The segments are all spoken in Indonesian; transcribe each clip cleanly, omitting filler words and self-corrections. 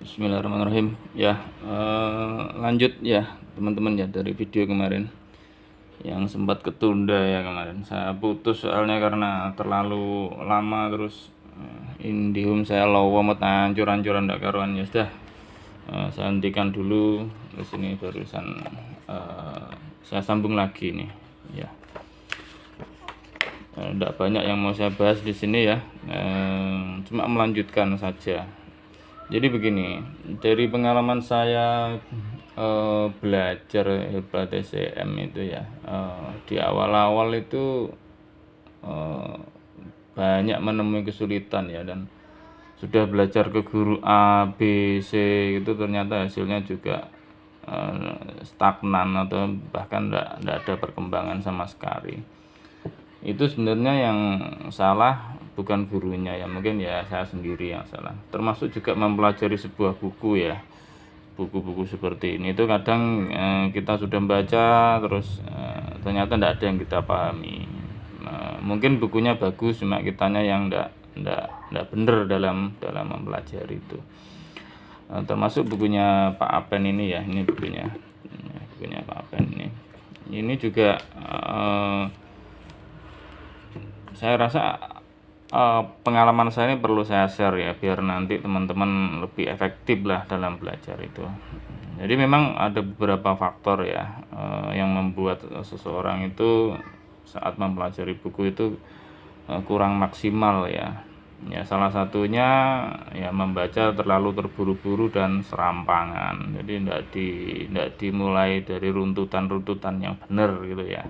Bismillahirrahmanirrahim. Ya, lanjut ya teman-teman ya dari video kemarin yang sempat ketunda ya kemarin. Saya putus soalnya karena terlalu lama, terus IndiHome saya lowomot hancur-hancuran ndak karuan. Ya sudah, saya hentikan dulu. Terus ini barusan saya sambung lagi nih. Ya, ndak banyak yang mau saya bahas di sini ya. Cuma melanjutkan saja. Jadi begini, dari pengalaman saya belajar herbal TCM itu ya, di awal-awal itu banyak menemui kesulitan ya, dan sudah belajar ke guru A, B, C itu ternyata hasilnya juga stagnan atau bahkan enggak ada perkembangan sama sekali. Itu sebenarnya yang salah bukan gurunya ya, mungkin ya saya sendiri yang salah. Termasuk juga mempelajari sebuah buku ya, buku-buku seperti ini itu kadang kita sudah membaca terus ternyata tidak ada yang kita pahami. Mungkin bukunya bagus, cuma kitanya yang tidak benar dalam mempelajari itu. Termasuk bukunya Pak Apen ini ya, ini bukunya Pak Apen ini juga saya rasa pengalaman saya ini perlu saya share ya, biar nanti teman-teman lebih efektif lah dalam belajar itu. Jadi memang ada beberapa faktor ya yang membuat seseorang itu saat mempelajari buku itu kurang maksimal ya. Ya salah satunya ya membaca terlalu terburu-buru dan serampangan. Jadi tidak dimulai dari runtutan-runtutan yang benar gitu ya.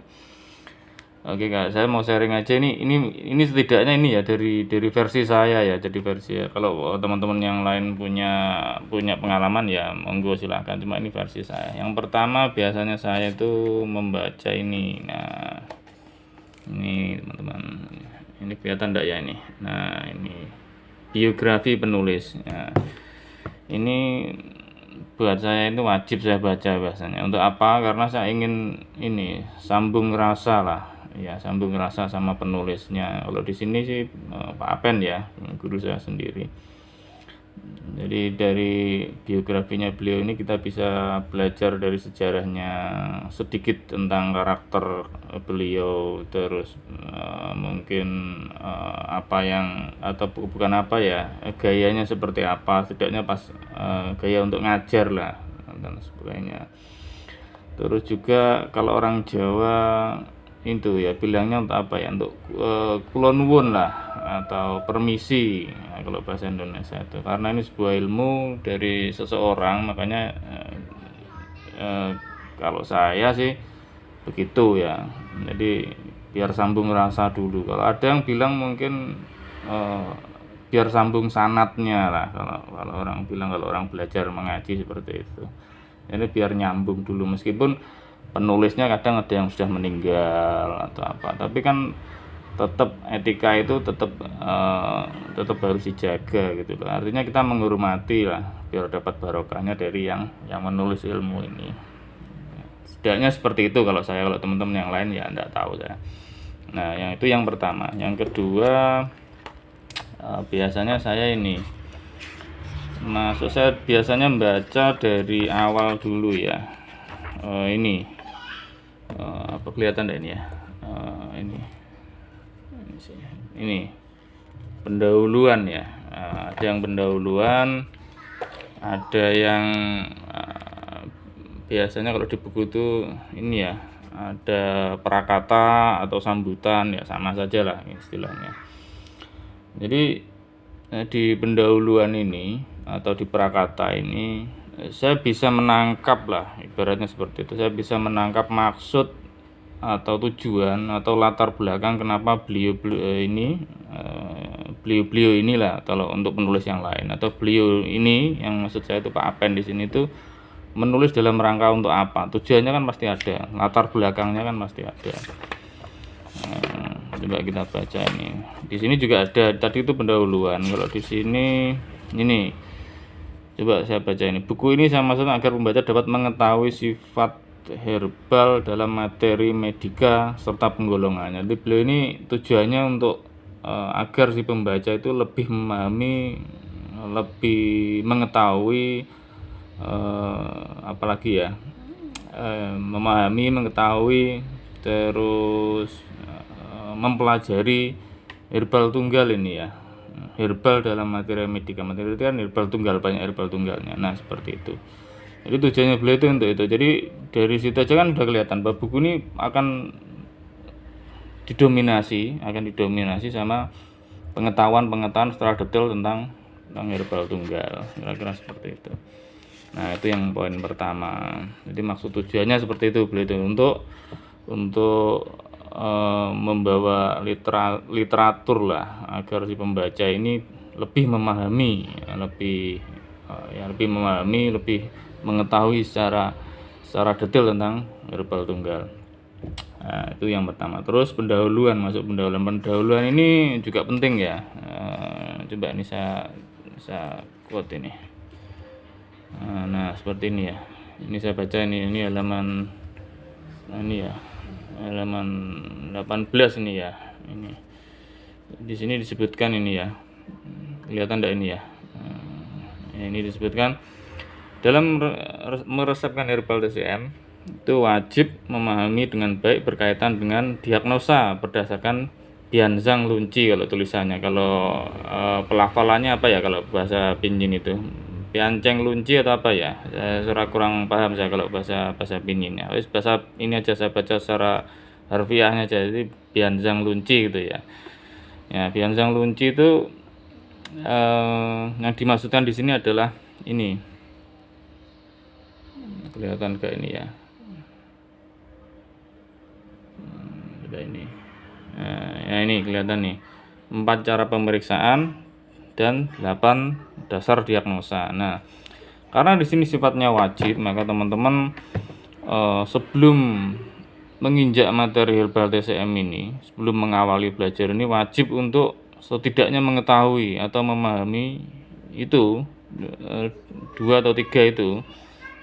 Oke Kak, saya mau sharing aja ini setidaknya ini ya dari versi saya ya, jadi versi ya. Kalau teman-teman yang lain punya pengalaman ya monggo silahkan, cuma ini versi saya. Yang pertama biasanya saya itu membaca ini. Nah, ini teman-teman, ini kelihatan enggak ya ini? Nah, ini biografi penulis. Nah, ini buat saya itu wajib saya baca biasanya. Untuk apa? Karena saya ingin ini sambung rasa lah. Ya, sambung rasa sama penulisnya. Kalau di sini sih Pak Apen ya, guru saya sendiri. Jadi dari biografinya beliau ini kita bisa belajar dari sejarahnya, sedikit tentang karakter beliau, terus mungkin apa yang atau bukan apa ya, gayanya seperti apa, setidaknya pas gaya untuk ngajar lah dan sebagainya. Terus juga kalau orang Jawa itu ya bilangnya untuk apa ya, untuk kulon nuwun lah atau permisi. Nah, kalau bahasa Indonesia itu karena ini sebuah ilmu dari seseorang, makanya kalau saya sih begitu ya. Jadi biar sambung rasa dulu. Kalau ada yang bilang mungkin biar sambung sanatnya lah, kalau orang bilang, kalau orang belajar mengaji seperti itu. Jadi biar nyambung dulu, meskipun penulisnya kadang ada yang sudah meninggal atau apa, tapi kan tetap etika itu tetap harus dijaga gitu loh. Artinya kita menghormati lah biar dapat barokahnya dari yang menulis ilmu ini. Setidaknya seperti itu kalau saya. Kalau teman-teman yang lain ya enggak tahu saya. Nah, yang itu yang pertama. Yang kedua, biasanya saya ini saya biasanya membaca dari awal dulu ya. Ini apa kelihatan enggak ini ya? Ini pendahuluan ya. Ada yang pendahuluan, ada yang biasanya kalau di buku itu ini ya, ada prakata atau sambutan ya, sama saja lah istilahnya. Jadi di pendahuluan ini atau di prakata ini saya bisa menangkap lah, ibaratnya seperti itu. Saya bisa menangkap maksud atau tujuan atau latar belakang kenapa beliau inilah, kalau untuk penulis yang lain, atau beliau ini yang maksud saya itu Pak Apen di sini itu menulis dalam rangka untuk apa, tujuannya kan pasti ada, latar belakangnya kan pasti ada. Coba kita baca ini. Di sini juga ada, tadi itu pendahuluan. Kalau di sini ini coba saya baca ini. Buku ini saya maksudkan agar pembaca dapat mengetahui sifat herbal dalam materi medika serta penggolongannya. Jadi beliau ini tujuannya untuk agar si pembaca itu lebih memahami lebih mengetahui, apalagi ya, memahami, mengetahui, terus mempelajari herbal tunggal ini ya. Herbal dalam materi medika. Materi itu kan herbal tunggal, banyak herbal tunggalnya. Nah, seperti itu. Jadi tujuannya beliau itu untuk itu. Jadi dari situ aja kan udah kelihatan bahwa buku ini akan didominasi sama pengetahuan secara detail tentang herbal tunggal, kira-kira seperti itu. Nah, itu yang poin pertama. Jadi maksud tujuannya seperti itu beliau itu untuk membawa literatur lah agar si pembaca ini lebih memahami, lebih mengetahui secara detail tentang herbal tunggal. Nah, itu yang pertama. Terus pendahuluan ini juga penting ya. Coba ini saya quote ini. Nah, seperti ini ya. Ini saya baca ini halaman halaman 18 ini ya. Ini di sini disebutkan ini ya. Kelihatan enggak ini ya? Ini disebutkan dalam meresepkan herbal TCM itu wajib memahami dengan baik berkaitan dengan diagnosa berdasarkan Bianzang Lunci kalau tulisannya. Kalau pelafalannya apa ya kalau bahasa Pinyin itu? Bianceng Lunci atau apa ya? Saya kurang paham saya kalau bahasa Pinyin ya. Bahasa ini aja saya baca secara harfiahnya aja. Jadi Bianzang Lunci gitu ya. Ya, Bianzang Lunci itu yang dimaksudkan di sini adalah ini. Kelihatan kayak ini ya. Sudah ini. Ya ini kelihatan nih. 4 cara pemeriksaan dan 8 dasar diagnosa. Nah, karena di sini sifatnya wajib, maka teman-teman sebelum menginjak materi herbal TCM ini, sebelum mengawali belajar ini wajib untuk setidaknya mengetahui atau memahami itu 2 atau 3 itu.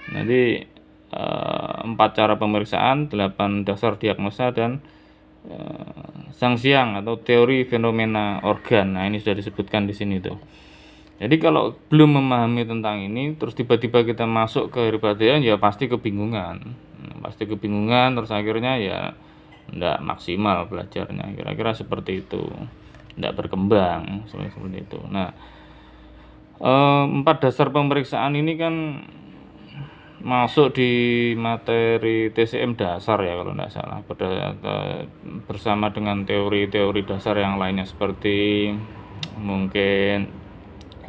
Nanti 4 cara pemeriksaan, 8 dasar diagnosa dan Zhangxiang atau teori fenomena organ. Nah, ini sudah disebutkan di sini tuh. Jadi kalau belum memahami tentang ini terus tiba-tiba kita masuk ke herbal TCM ya pasti kebingungan. Terus akhirnya ya enggak maksimal belajarnya. Kira-kira seperti itu. Enggak berkembang seperti itu. Nah, 4 dasar pemeriksaan ini kan masuk di materi TCM dasar ya kalau tidak salah, bersama dengan teori-teori dasar yang lainnya seperti mungkin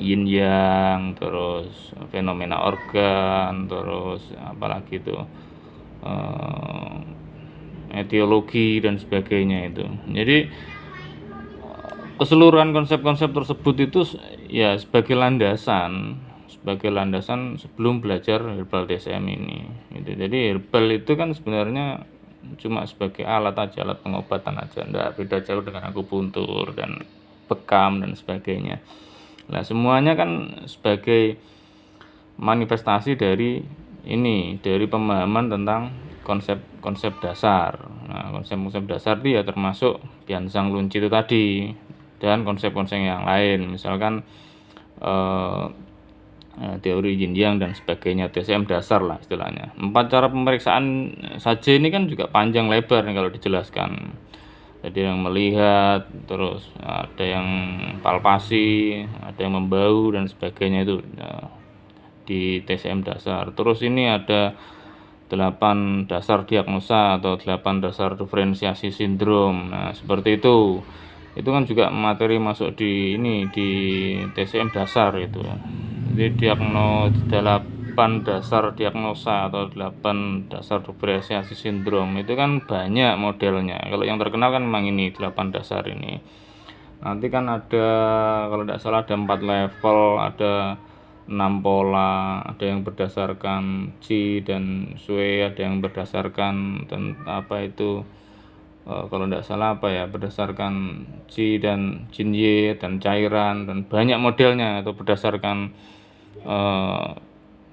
yin yang, terus fenomena organ, terus apalagi itu etiologi dan sebagainya itu. Jadi keseluruhan konsep-konsep tersebut itu ya sebagai landasan sebelum belajar herbal TCM ini gitu. Jadi herbal itu kan sebenarnya cuma sebagai alat pengobatan aja, enggak beda jauh dengan akupuntur dan bekam dan sebagainya. Nah, semuanya kan sebagai manifestasi dari pemahaman tentang konsep dasar. Nah, konsep dasar itu ya termasuk Bianzang Lunci itu tadi dan konsep-konsep yang lain, misalkan teori yin yang dan sebagainya, TCM dasar lah istilahnya. 4 cara pemeriksaan saja ini kan juga panjang lebar nih kalau dijelaskan. Jadi yang melihat, terus ada yang palpasi, ada yang membau dan sebagainya itu di TCM dasar. Terus ini ada 8 dasar diagnosa atau 8 dasar diferensiasi sindrom. Nah, seperti itu. Itu kan juga materi masuk di TCM dasar itu. Jadi 8 dasar diagnosa atau 8 dasar diferensiasi sindrom itu kan banyak modelnya. Kalau yang terkenal kan memang ini 8 dasar ini. Nanti kan ada kalau tidak salah ada 4 level, ada 6 pola, ada yang berdasarkan Qi dan Shui, ada yang berdasarkan kalau tidak salah berdasarkan Qi dan Jinye dan cairan, dan banyak modelnya, atau berdasarkan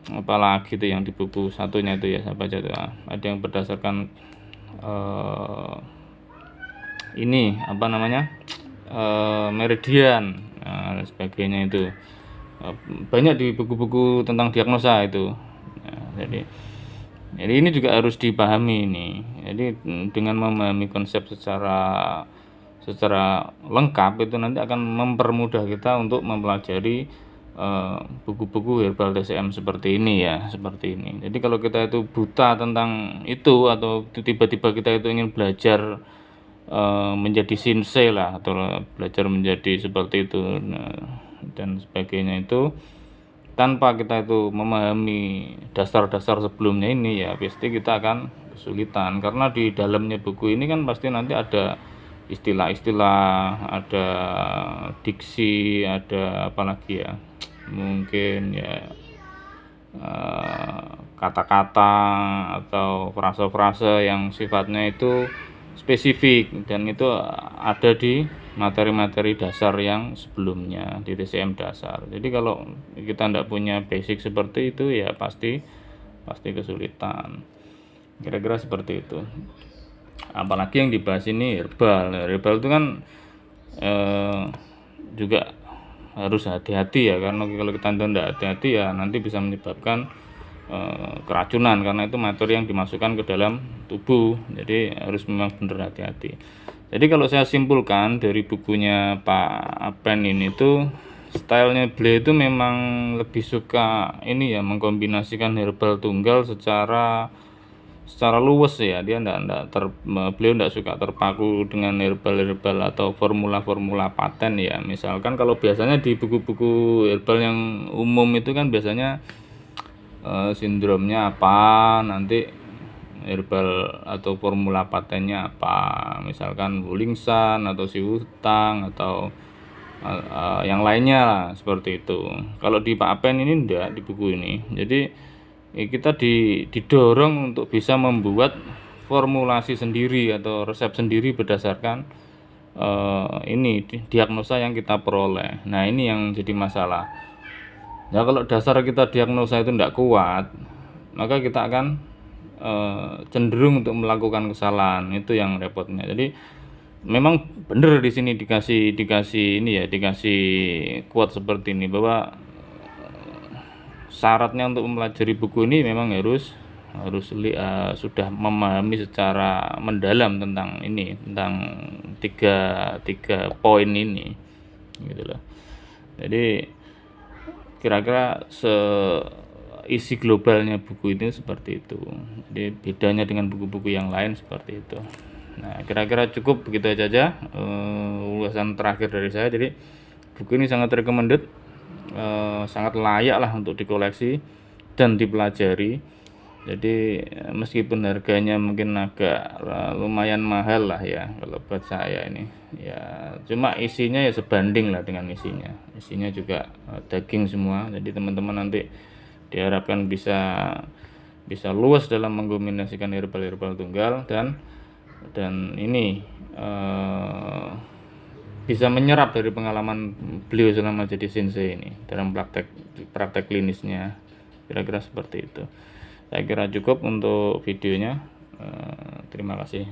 apalagi itu yang di buku satunya itu ya saya baca itu ada yang berdasarkan meridian dan sebagainya itu. eee, banyak di buku-buku tentang diagnosa itu. Nah, jadi ini juga harus dipahami ini. Jadi, dengan memahami konsep secara secara lengkap itu nanti akan mempermudah kita untuk mempelajari, buku-buku herbal TCM seperti ini ya, seperti ini. Jadi kalau kita itu buta tentang itu atau tiba-tiba kita itu ingin belajar, menjadi shinsei lah atau belajar menjadi seperti itu, nah dan sebagainya itu, tanpa kita itu memahami dasar-dasar sebelumnya ini ya pasti kita akan kesulitan karena di dalamnya buku ini kan pasti nanti ada istilah-istilah, ada diksi, ada apalagi ya, mungkin ya, kata-kata atau frase-frase yang sifatnya itu spesifik dan itu ada di materi-materi dasar yang sebelumnya di TCM dasar. Jadi kalau kita ndak punya basic seperti itu ya pasti kesulitan. Kira-kira seperti itu. Apalagi yang dibahas ini herbal. Herbal itu kan juga harus hati-hati ya karena kalau kita ndak hati-hati ya nanti bisa menyebabkan keracunan karena itu materi yang dimasukkan ke dalam tubuh. Jadi harus memang benar hati-hati. Jadi kalau saya simpulkan dari bukunya Pak Apen ini tuh stylenya beliau itu memang lebih suka ini ya mengkombinasikan herbal tunggal secara luwes ya. Dia beliau ndak suka terpaku dengan herbal-herbal atau formula-formula paten ya. Misalkan kalau biasanya di buku-buku herbal yang umum itu kan biasanya sindromnya apa, nanti herbal atau formula patennya apa, misalkan Wulingsan atau Siwutang atau yang lainnya lah seperti itu. Kalau di Pak Apen ini enggak di buku ini. Jadi kita didorong untuk bisa membuat formulasi sendiri atau resep sendiri berdasarkan ini diagnosa yang kita peroleh. Nah, ini yang jadi masalah. Nah, kalau dasar kita diagnosa itu tidak kuat, maka kita akan cenderung untuk melakukan kesalahan. Itu yang repotnya. Jadi memang benar di sini dikasih ini ya, dikasih quote seperti ini bahwa syaratnya untuk mempelajari buku ini memang harus sudah memahami secara mendalam tentang ini, tentang tiga poin ini, gitu loh. Jadi kira-kira isi globalnya buku ini seperti itu. Jadi bedanya dengan buku-buku yang lain seperti itu. Nah, kira-kira cukup begitu aja ulasan terakhir dari saya. Jadi buku ini sangat recommended, sangat layak lah untuk dikoleksi dan dipelajari. Jadi meskipun harganya mungkin agak lumayan mahal lah ya kalau buat saya ini ya, cuma isinya ya sebanding lah dengan isinya juga daging semua. Jadi teman-teman nanti diharapkan bisa luas dalam mengkombinasikan herbal tunggal dan ini bisa menyerap dari pengalaman beliau selama jadi sensei ini dalam praktek klinisnya. Kira-kira seperti itu. Saya kira cukup untuk videonya. Terima kasih.